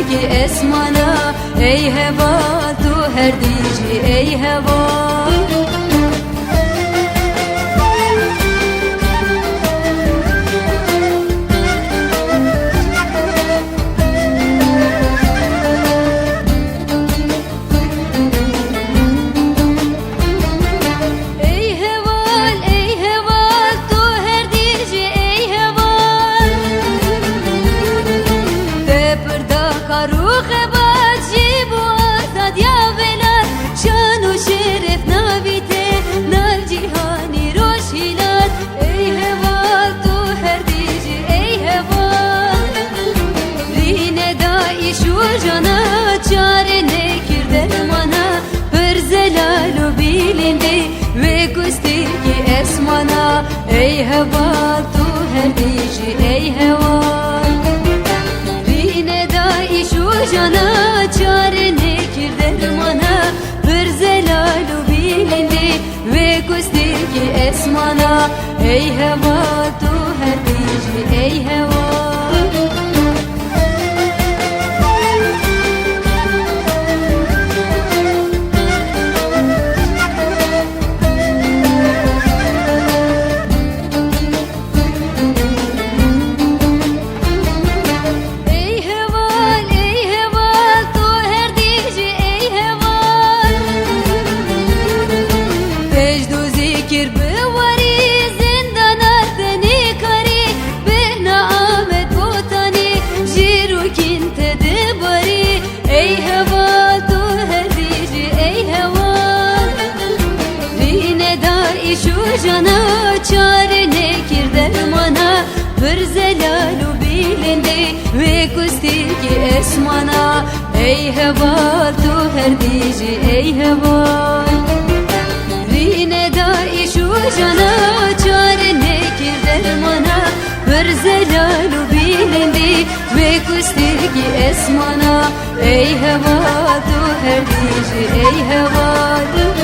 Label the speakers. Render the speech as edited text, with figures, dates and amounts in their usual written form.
Speaker 1: ki esmana. Ey heva tu her dici ey heva. Ey heva tu her dici ey heva. Rine da işu cana çare nekir dermana. Bir zelalu bilindi ve kustir ki esmana. Ey heva tu her dici ey heva. Cana çare nekir dermana. Bir zelalu bilindi ve kustir ki esmana. Ey heva tu her dici ey heva. Rine da işu cana çare nekir dermana. Bir zelalu bilindi ve kustir ki esmana. Ey heva tu her dici ey heva.